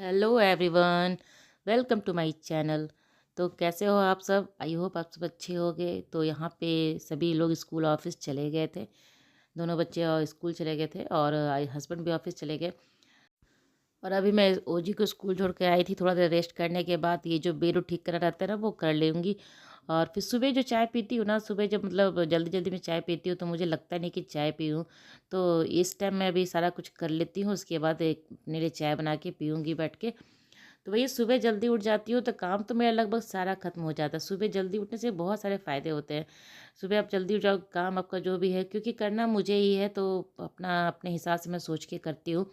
Hello everyone, welcome to my channel. तो कैसे हो आप सब? आई होप आप सब अच्छे होंगे। तो यहाँ पे सभी लोग स्कूल ऑफिस चले गए थे। दोनों बच्चे और स्कूल चले गए थे और हस्बैंड भी ऑफिस चले गए। और अभी मैं ओजी को स्कूल छोड़ के आई थी। थोड़ा देर रेस्ट करने के बाद ये जो बेड ठीक करा रहता है ना, वो कर लूँगी। और फिर सुबह जो चाय पीती हूँ ना, सुबह जब मतलब जल्दी जल्दी में चाय पीती हूँ तो मुझे लगता नहीं कि चाय पीऊँ। तो इस टाइम मैं अभी सारा कुछ कर लेती हूँ, उसके बाद एक अपने लिए चाय बना के पीऊँगी बैठ के। तो वही सुबह जल्दी उठ जाती हूँ तो काम तो मेरा लगभग सारा खत्म हो जाता है। सुबह जल्दी उठने से बहुत सारे फ़ायदे होते हैं। सुबह आप जल्दी उठ जाओ, काम आपका जो भी है, क्योंकि करना मुझे ही है, तो अपना अपने हिसाब से मैं सोच के करती हूँ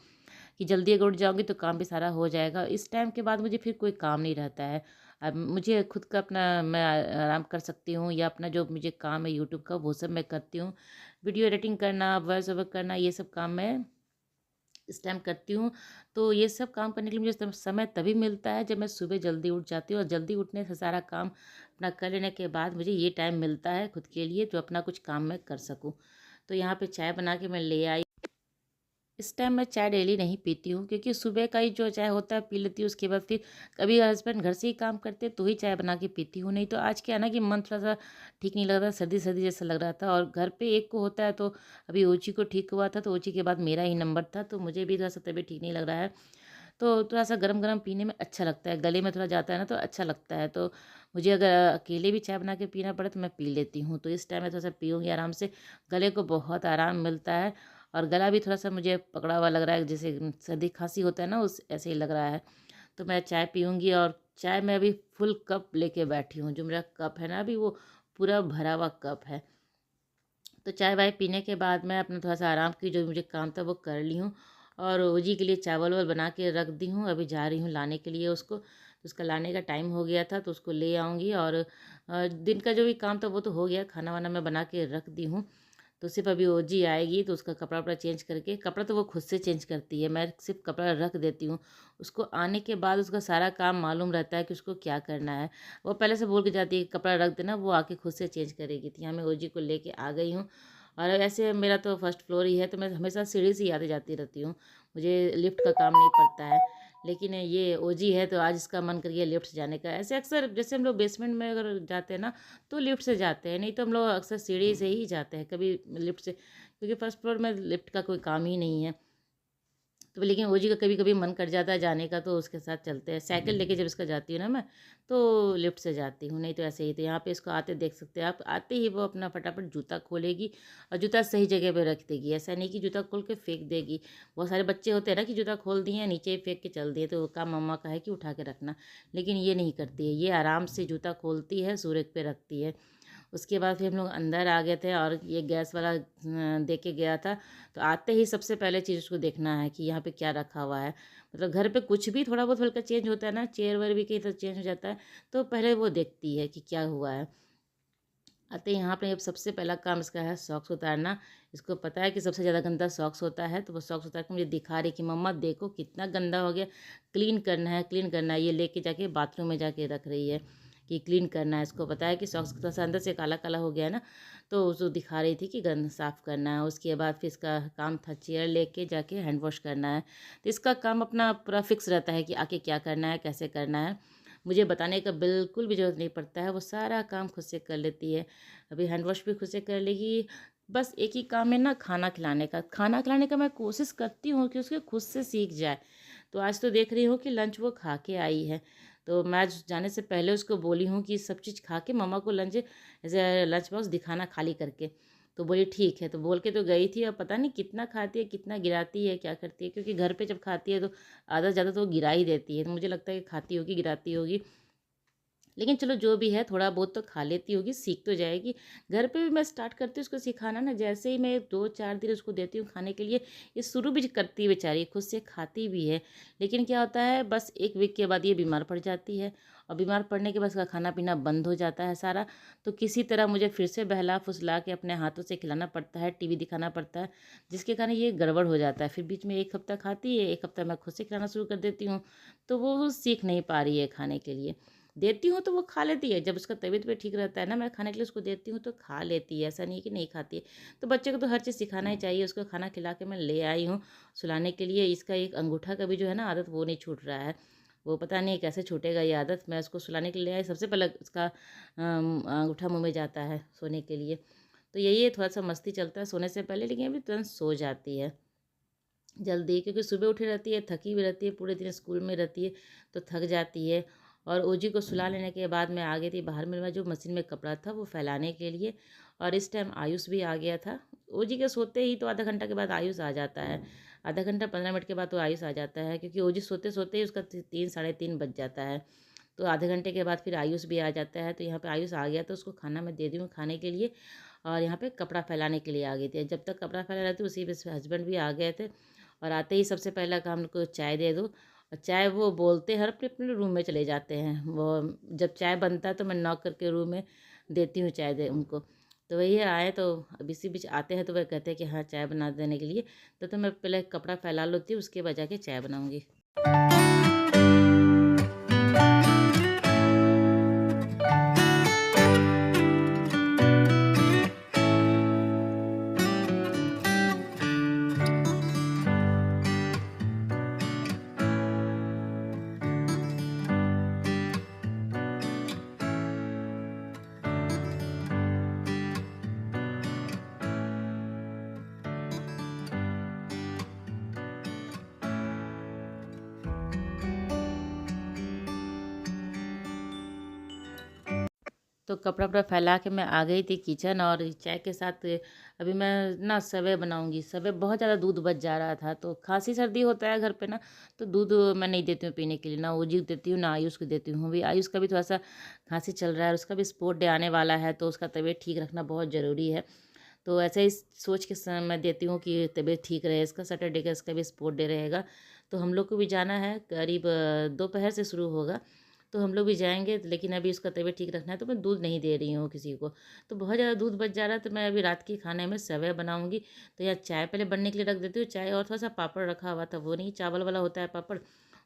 कि जल्दी अगर उठ जाऊँगी तो काम भी सारा हो जाएगा। इस टाइम के बाद मुझे फिर कोई काम नहीं रहता है। अब मुझे खुद का अपना मैं आराम कर सकती हूँ, या अपना जो मुझे काम है यूट्यूब का वो सब मैं करती हूँ। वीडियो एडिटिंग करना, वॉइस ओवर करना, ये सब काम मैं इस टाइम करती हूँ। तो ये सब काम करने के लिए मुझे समय तभी मिलता है जब मैं सुबह जल्दी उठ जाती हूँ, और जल्दी उठने से सारा काम अपना कर लेने के बाद मुझे ये टाइम मिलता है खुद के लिए, जो अपना कुछ काम मैं कर सकूँ। तो यहाँ पे चाय बना के मैं ले आई। इस टाइम मैं चाय डेली नहीं पीती हूँ, क्योंकि सुबह का ही जो चाय होता है पी लेती हूँ। उसके बाद फिर कभी हस्बैंड घर से ही काम करते तो ही चाय बना के पीती हूँ। नहीं तो आज क्या है ना कि मन थोड़ा सा ठीक नहीं लग रहा, सर्दी सर्दी जैसा लग रहा था, और घर पे एक को होता है। तो अभी ओची को ठीक हुआ था, तो ओची के बाद मेरा ही नंबर था, तो मुझे भी थोड़ा सा तबीयत ठीक नहीं लग रहा है। तो थोड़ा सा गरम गरम पीने में अच्छा लगता है, गले में थोड़ा जाता है ना, तो अच्छा लगता है। तो मुझे अगर अकेले भी चाय बना के पीना पड़े तो मैं पी लेती हूँ। तो इस टाइम में थोड़ा सा पीऊँगी आराम से, गले को बहुत आराम मिलता है। और गला भी थोड़ा सा मुझे पकड़ा हुआ लग रहा है, जैसे सर्दी खांसी होता है ना, उस ऐसे ही लग रहा है। तो मैं चाय पीऊँगी, और चाय मैं अभी फुल कप लेके बैठी हूँ। जो मेरा कप है ना अभी, वो पूरा भरा हुआ कप है। तो चाय वाय पीने के बाद मैं अपना थोड़ा सा आराम की, जो मुझे काम था वो कर ली हूँ। और ओजी के लिए चावल वावल बना के रख दी हूँ। अभी जा रही हूँ लाने के लिए उसको। तो उसका लाने का टाइम हो गया था, तो उसको ले आऊँगी। और दिन का जो भी काम था वो तो हो गया, खाना वाना मैं बना के रख दी हूँ। तो सिर्फ अभी ओजी आएगी तो उसका कपड़ा वपड़ा चेंज करके, कपड़ा तो वो खुद से चेंज करती है, मैं सिर्फ कपड़ा रख देती हूँ। उसको आने के बाद उसका सारा काम मालूम रहता है कि उसको क्या करना है। वो पहले से बोल के जाती है कि कपड़ा रख देना, वो आके खुद से चेंज करेगी। तो यहाँ मैं ओजी को लेके आ गई हूँ। और ऐसे मेरा तो फर्स्ट फ्लोर ही है, तो मैं हमेशा सीढ़ी से ही आती जाती रहती हूँ। मुझे लिफ्ट का काम नहीं पड़ता है। लेकिन ये ओजी है तो आज इसका मन कर गया लिफ्ट से जाने का। ऐसे अक्सर जैसे हम लोग बेसमेंट में अगर जाते हैं ना, तो लिफ्ट से जाते हैं, नहीं तो हम लोग अक्सर सीढ़ी से ही जाते हैं, कभी लिफ्ट से, क्योंकि फर्स्ट फ्लोर में लिफ्ट का कोई काम ही नहीं है। तो लेकिन ओजी का कभी कभी मन कर जाता है जाने का, तो उसके साथ चलते हैं। साइकिल लेके जब इसका जाती हूँ ना मैं, तो लिफ्ट से जाती हूँ, नहीं तो ऐसे ही। तो यहाँ पे इसको आते देख सकते हैं आप, आते ही वो अपना फटाफट जूता खोलेगी और जूता सही जगह पे रख देगी। ऐसा नहीं कि जूता खोल के फेंक देगी। बहुत सारे बच्चे होते हैं ना कि जूता खोल दिए नीचे ही फेंक के चल दिए, तो काम मम्मा का है कि उठा के रखना। लेकिन ये नहीं करती है, ये आराम से जूता खोलती है, सूरज पे रखती है। उसके बाद फिर हम लोग अंदर आ गए थे, और ये गैस वाला दे के गया था। तो आते ही सबसे पहले चीज़ उसको देखना है कि यहाँ पे क्या रखा हुआ है। मतलब घर पे कुछ भी थोड़ा बहुत हल्का चेंज होता है ना, चेयर वेयर भी कहीं तो चेंज हो जाता है, तो पहले वो देखती है कि क्या हुआ है। आते ही यहाँ पे अब सबसे पहला काम इसका है सॉक्स उतारना। इसको पता है कि सबसे ज़्यादा गंदा सॉक्स होता है, तो वो सॉक्स उतार के मुझे दिखा रही कि मम्मा देखो कितना गंदा हो गया, क्लीन करना है, क्लीन करना है। ये लेके जाके बाथरूम में जाके रख रही है कि क्लीन करना है। इसको पता है कि सॉक्स थोड़ा सा अंदर से काला काला हो गया है ना, तो उसको दिखा रही थी कि गंद साफ़ करना है। उसके बाद फिर इसका काम था चेयर लेके जाके हैंड वॉश करना है। तो इसका काम अपना पूरा फिक्स रहता है कि आके क्या करना है, कैसे करना है। मुझे बताने का बिल्कुल भी ज़रूरत नहीं पड़ता है, वो सारा काम खुद से कर लेती है। अभी हैंड वॉश भी खुद से कर लेगी। बस एक ही काम है ना, खाना खिलाने का मैं कोशिश करती हूँ कि उसके खुद से सीख जाए। तो आज तो देख रही हूँ कि लंच वो खा के आई है। तो मैं आज जाने से पहले उसको बोली हूँ कि सब चीज़ खा के मम्मा को लंच ऐसे लंच बॉक्स दिखाना खाली करके। तो बोली ठीक है, तो बोल के तो गई थी। अब पता नहीं कितना खाती है, कितना गिराती है, क्या करती है, क्योंकि घर पे जब खाती है तो आधा ज़्यादा तो वो गिरा ही देती है। तो मुझे लगता है कि खाती होगी, गिराती होगी। लेकिन चलो जो भी है, थोड़ा बहुत तो खा लेती होगी, सीख तो जाएगी। घर पे भी मैं स्टार्ट करती हूँ उसको सिखाना ना, जैसे ही मैं 2-4 दिन उसको देती हूँ खाने के लिए, ये शुरू भी करती है बेचारी, खुद से खाती भी है। लेकिन क्या होता है, बस 1 वीक के बाद ये बीमार पड़ जाती है, और बीमार पड़ने के बाद उसका खाना पीना बंद हो जाता है सारा। तो किसी तरह मुझे फिर से बहला फुसला के अपने हाथों से खिलाना पड़ता है, टीवी दिखाना पड़ता है, जिसके कारण ये गड़बड़ हो जाता है। फिर बीच में 1 हफ्ता खाती है, 1 हफ्ता मैं खुद से खिलाना शुरू कर देती हूँ, तो वो सीख नहीं पा रही है खाने के लिए। देती हूँ तो वो खा लेती है, जब उसका तबीयत भी ठीक रहता है ना, मैं खाने के लिए उसको देती हूँ तो खा लेती है, ऐसा नहीं है कि नहीं खाती है। तो बच्चे को तो हर चीज़ सिखाना ही चाहिए, उसको खाना खिला के मैं ले आई हूँ सुलाने के लिए। इसका एक अंगूठा का भी जो है ना आदत वो नहीं छूट रहा है, वो पता नहीं कैसे छूटेगा ये आदत। मैं उसको सुलाने के लिए आई, सबसे पहले उसका अंगूठा मुँह में जाता है सोने के लिए। तो यही है, थोड़ा-सा मस्ती चलता है सोने से पहले, लेकिन अभी तुरंत सो जाती है जल्दी, क्योंकि सुबह उठी रहती है, थकी भी रहती है, पूरे दिन स्कूल में रहती है तो थक जाती है। और ओजी को सुला लेने के बाद मैं आ गई थी बाहर में, मैं जो मशीन में कपड़ा था वो फैलाने के लिए, और इस टाइम आयुष भी आ गया था। ओजी के सोते ही तो आधा घंटा के बाद आयुष आ जाता है, आधा घंटा 15 मिनट के बाद तो आयुष आ जाता है, क्योंकि ओजी सोते सोते ही उसका 3 साढ़े 3 बज जाता है। तो आधे घंटे के बाद फिर आयुष भी आ जाता है। तो यहाँ पे आयुष आ गया तो उसको खाना मैं दे दी हूँ खाने के लिए, और यहाँ पे कपड़ा फैलाने के लिए आ गई थी। जब तक कपड़ा फैला रहे थे उसी में हस्बैंड भी आ गए थे, और आते ही सबसे पहला काम उनको चाय दे दो। और चाय वो बोलते हर अपने अपने रूम में चले जाते हैं। वो जब चाय बनता है तो मैं नॉक करके रूम में देती हूँ चाय दे उनको। तो वही आए तो अब इसी बीच आते हैं तो वह कहते हैं कि हाँ चाय बना देने के लिए। तो मैं पहले कपड़ा फैला लेती हूँ, उसके बजा के चाय बनाऊँगी। तो कपड़ा-वपड़ा फैला के मैं आ गई थी किचन, और चाय के साथ अभी मैं ना सेवई बनाऊँगी। सेवई बहुत ज़्यादा दूध बच जा रहा था, तो खाँसी सर्दी होता है घर पे ना, तो दूध मैं नहीं देती हूँ पीने के लिए, ना ओजी को देती हूँ, ना आयुष को देती हूँ। अभी आयुष का भी थोड़ा-सा खाँसी चल रहा है, और उसका भी स्पोर्ट डे आने वाला है, तो उसका तबीयत ठीक रखना बहुत ज़रूरी है। तो ऐसे ही सोच के मैं देती हूँ कि तबीयत ठीक रहे इसका। सैटरडे का इसका भी स्पोर्ट डे रहेगा, तो हम लोग को भी जाना है, करीब दोपहर से शुरू होगा। तो हम लोग भी जाएँगे, लेकिन अभी उसका तबीयत ठीक रखना है, तो मैं दूध नहीं दे रही हूँ किसी को। तो बहुत ज़्यादा दूध बच जा रहा है, तो मैं अभी रात के खाने में सेवई बनाऊँगी। तो या चाय पहले बनने के लिए रख देती हूँ, चाय और थोड़ा-सा पापड़ रखा हुआ था, वो नहीं चावल वाला होता है पापड़,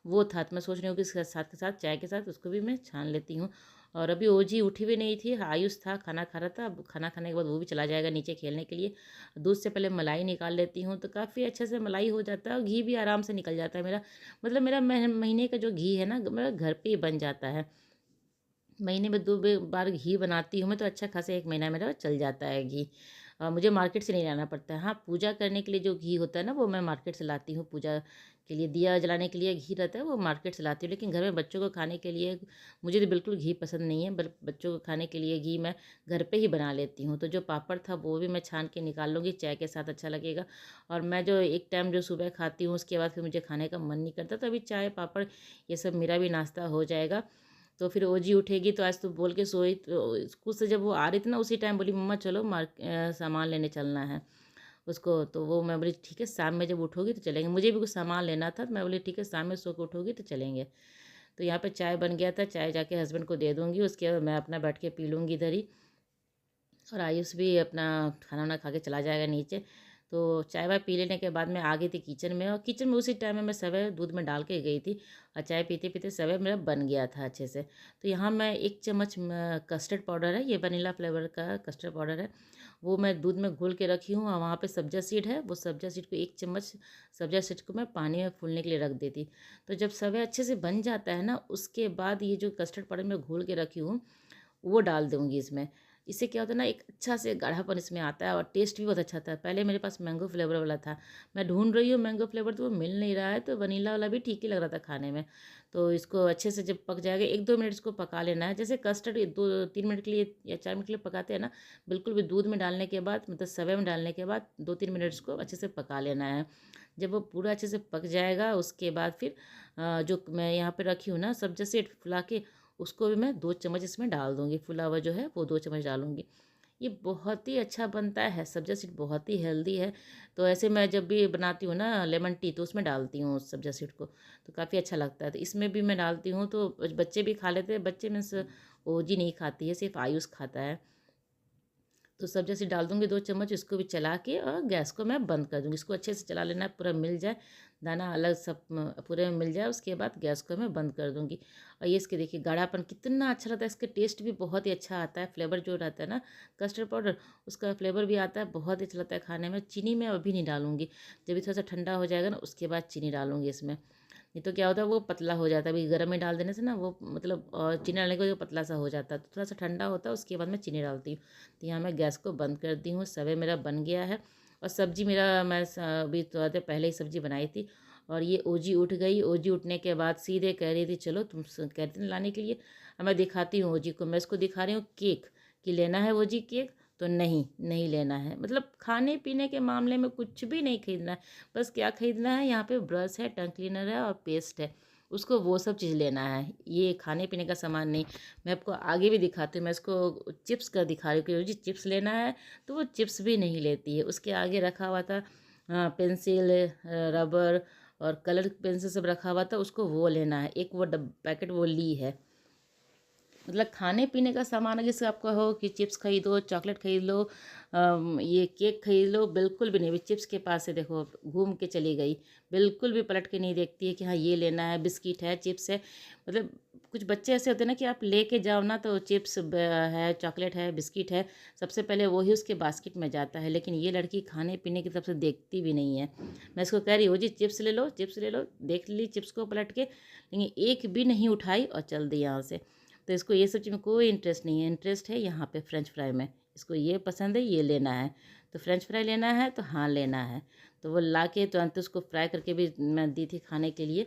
वो था। तो मैं सोच रही हूँ कि इसके साथ के साथ चाय के साथ उसको भी मैं छान लेती हूँ। और अभी ओजी उठी भी नहीं थी, आयुष था, खाना खा रहा था। अब खाना खाने के बाद वो भी चला जाएगा नीचे खेलने के लिए। दूध से पहले मलाई निकाल लेती हूँ, तो काफ़ी अच्छे से मलाई हो जाता है, और घी भी आराम से निकल जाता है मेरा। मतलब मेरा महीने का जो घी है ना, मेरा घर पे ही बन जाता है। महीने में 2 बार घी बनाती हूँ मैं, तो अच्छा खासा 1 महीना मेरा चल जाता है घी। मुझे मार्केट से नहीं लाना पड़ता है। हाँ, पूजा करने के लिए जो घी होता है ना, वो मैं मार्केट से लाती हूँ। पूजा के लिए दिया जलाने के लिए घी रहता है, वो मार्केट से लाती हूँ। लेकिन घर में बच्चों को खाने के लिए मुझे तो बिल्कुल घी पसंद नहीं है, बच्चों को खाने के लिए घी मैं घर पे ही बना लेती हूँ। तो जो पापड़ था वो भी मैं छान के निकाल लूँगी, चाय के साथ अच्छा लगेगा। और मैं जो एक टाइम जो सुबह खाती हूँ, उसके बाद फिर मुझे खाने का मन नहीं करता, तो अभी चाय, पापड़ ये सब मेरा भी नाश्ता हो जाएगा। तो फिर ओजी उठेगी, तो आज तो बोल के सोई, तो स्कूल से जब वो आ रही थी ना, उसी टाइम बोली मम्मा चलो सामान लेने चलना है उसको। तो वो मैं बोली ठीक है, शाम में जब उठोगी तो चलेंगे। मुझे भी कुछ सामान लेना था, तो मैं बोली ठीक है, शाम में सो के उठोगी तो चलेंगे। तो यहाँ पे चाय बन गया था, चाय जाके हस्बैंड को दे दूँगी, उसके बाद मैं अपना बैठ के पी लूँगी इधर ही। और आयुष भी अपना खाना वाना खा के चला जाएगा नीचे। तो चाय वाय पी लेने के बाद मैं आ गई थी किचन में, और किचन में उसी टाइम में मैं सेवई दूध में डाल के गई थी, और चाय पीते पीते सेवई मेरा बन गया था अच्छे से। तो यहाँ मैं 1 चम्मच कस्टर्ड पाउडर है, ये वनीला फ्लेवर का कस्टर्ड पाउडर है, वो मैं दूध में घोल के रखी हूँ। और वहाँ पे सब्जा सीड है, वो सब्जा सीड को 1 चम्मच सब्जा सीड को मैं पानी में फूलने के लिए रख देती। तो जब सेवई अच्छे से बन जाता है ना, उसके बाद ये जो कस्टर्ड पाउडर मैं घोल के रखी हूँ वो डाल दूँगी इसमें। इससे क्या होता है ना, एक अच्छा से गाढ़ापन इसमें आता है, और टेस्ट भी बहुत अच्छा आता है। पहले मेरे पास मैंगो फ्लेवर वाला था, मैं ढूँढ रही हूँ मैंगो फ्लेवर, तो वो मिल नहीं रहा है, तो वनीला वाला भी ठीक ही लग रहा था खाने में। तो इसको अच्छे से जब पक जाएगा, 1-2 मिनट इसको पका लेना है। जैसे कस्टर्ड 2-3 मिनट के लिए या 4 मिनट के लिए पकाते हैं ना, बिल्कुल भी दूध में डालने के बाद, मतलब सेवई में डालने के बाद 2-3 मिनट इसको अच्छे से पका लेना है। जब वो पूरा अच्छे से पक जाएगा, उसके बाद फिर जो मैं यहाँ पे रखी हूँ ना सब्ज़ी से फुला के, उसको भी मैं 2 चम्मच इसमें डाल दूँगी, फुला हुआ जो है वो 2 चम्मच डालूँगी। ये बहुत ही अच्छा बनता है, सब्ज़ा सीड बहुत ही हेल्दी है। तो ऐसे मैं जब भी बनाती हूँ ना लेमन टी, तो उसमें डालती हूँ उस सब्ज़ा सीड को, तो काफ़ी अच्छा लगता है। तो इसमें भी मैं डालती हूँ, तो बच्चे भी खा लेते हैं। बच्चे मीन्स ओजी नहीं खाती है, सिर्फ़ आयुष खाता है। तो सब जैसे डाल दूँगी 2 चम्मच, इसको भी चला के और गैस को मैं बंद कर दूँगी। इसको अच्छे से चला लेना है, पूरा मिल जाए, दाना अलग सब पूरे में मिल जाए, उसके बाद गैस को मैं बंद कर दूँगी। और ये इसके देखिए गाढ़ापन कितना अच्छा रहता है, इसका टेस्ट भी बहुत ही अच्छा आता है, फ्लेवर जो रहता है ना कस्टर्ड पाउडर, उसका फ्लेवर भी आता है, बहुत ही अच्छा लगता है खाने में। चीनी मैं अभी नहीं डालूँगी, जब ये थोड़ा सा ठंडा हो जाएगा ना उसके बाद चीनी डालूँगी इसमें। नहीं तो क्या होता है वो पतला हो जाता है, अभी गर्म में डाल देने से ना वो मतलब चीनी डालने के बाद पतला सा हो जाता है, तो थोड़ा सा ठंडा होता है उसके बाद मैं चीनी डालती हूँ। तो यहाँ मैं गैस को बंद कर दी हूँ, सवे मेरा बन गया है। और सब्जी मेरा मैं अभी थोड़ा देर पहले ही सब्जी बनाई थी, और ये ओजी उठ गई। ओजी उठने के बाद सीधे कह रही थी चलो तुम कह रही थी ना लाने के लिए, अब मैं दिखाती हूँ ओजी को। मैं इसको दिखा रही हूँ केक कि लेना है ओजी केक, तो नहीं नहीं लेना है। मतलब खाने पीने के मामले में कुछ भी नहीं खरीदना है, बस क्या खरीदना है, यहाँ पे ब्रश है, टंग क्लीनर है और पेस्ट है, उसको वो सब चीज़ लेना है, ये खाने पीने का सामान नहीं। मैं आपको आगे भी दिखाती हूँ, मैं इसको चिप्स का दिखा रही हूँ कि जी चिप्स लेना है, तो वो चिप्स भी नहीं लेती है। उसके आगे रखा हुआ था पेंसिल, रबर और कलर पेंसिल सब रखा हुआ था, उसको वो लेना है, एक वो पैकेट वो ली है। मतलब खाने पीने का सामान है, जैसे आपका हो कि चिप्स खरीदो, चॉकलेट खरीद लो, ये केक खरीद लो, बिल्कुल भी नहीं। भी चिप्स के पास से देखो घूम के चली गई, बिल्कुल भी पलट के नहीं देखती है कि हाँ ये लेना है, बिस्किट है, चिप्स है। मतलब कुछ बच्चे ऐसे होते हैं ना कि आप लेके जाओ ना तो चिप्स है, चॉकलेट है, बिस्किट है, सबसे पहले वही उसके बास्केट में जाता है। लेकिन ये लड़की खाने पीने की तरफ से देखती भी नहीं है। मैं इसको कह रही हूँ जी चिप्स ले लो, चिप्स ले लो, देख ली चिप्स को पलट के, लेकिन एक भी नहीं उठाई और चल दी यहाँ से। तो इसको ये सब चीज़ में कोई इंटरेस्ट नहीं है, इंटरेस्ट है यहाँ पे फ्रेंच फ्राई में। इसको ये पसंद है, ये लेना है, तो फ्रेंच फ्राई लेना है तो हाँ लेना है। तो वो ला के तुरंत उसको फ्राई करके भी मैं दी थी खाने के लिए।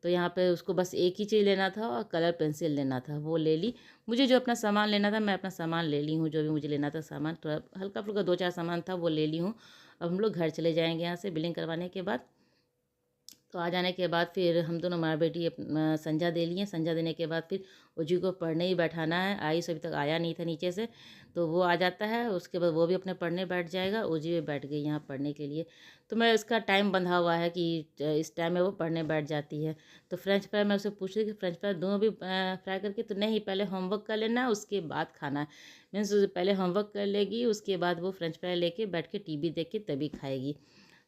तो यहाँ पे उसको बस एक ही चीज़ लेना था और कलर पेंसिल लेना था, वो ले ली। मुझे जो अपना सामान लेना था मैं अपना सामान ले ली हूँ, जो भी मुझे लेना था सामान, थोड़ा हल्का फुल्का 2-4 सामान था वो ले ली हूँ। अब हम लोग घर चले जाएंगे यहाँ से बिलिंग करवाने के बाद। तो आ जाने के बाद फिर हम दोनों माँ बेटी संध्या दे लिए। संध्या देने के बाद फिर उजी को पढ़ने ही बैठाना है। आयुष अभी तक आया नहीं था नीचे से, तो वो आ जाता है, उसके बाद वो भी अपने पढ़ने बैठ जाएगा। उजी भी बैठ गई यहाँ पढ़ने के लिए। तो मैं इसका टाइम बंधा हुआ है कि इस टाइम में वो पढ़ने बैठ जाती है। तो फ्रेंच फ्राई मैं उससे पूछ रही कि फ्रेंच फ्राई दोनों भी फ्राई करके, तो नहीं पहले होमवर्क कर लेना है उसके बाद खाना है। मीन्स पहले होमवर्क कर लेगी, उसके बाद वो फ्रेंच फ्राई लेके बैठ के टीवी देख के तभी खाएगी।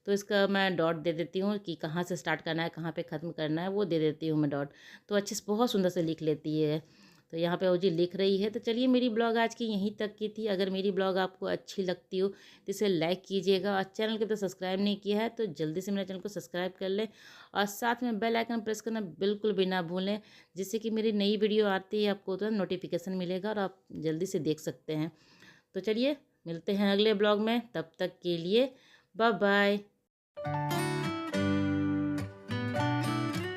तो इसका मैं डॉट दे देती हूँ कि कहाँ से स्टार्ट करना है, कहाँ पे ख़त्म करना है, वो दे देती हूँ मैं डॉट। तो अच्छे से बहुत सुंदर से लिख लेती है। तो यहाँ पे वो जी लिख रही है। तो चलिए मेरी ब्लॉग आज की यहीं तक की थी। अगर मेरी ब्लॉग आपको अच्छी लगती हो तो इसे लाइक कीजिएगा, और चैनल को तो सब्सक्राइब नहीं किया है तो जल्दी से मेरे चैनल को सब्सक्राइब कर लें, और साथ में बेल आइकन प्रेस करना बिल्कुल भी ना भूलें, जिससे कि मेरी नई वीडियो आती है आपको तो नोटिफिकेशन मिलेगा और आप जल्दी से देख सकते हैं। तो चलिए मिलते हैं अगले ब्लॉग में, तब तक के लिए बाय बाय।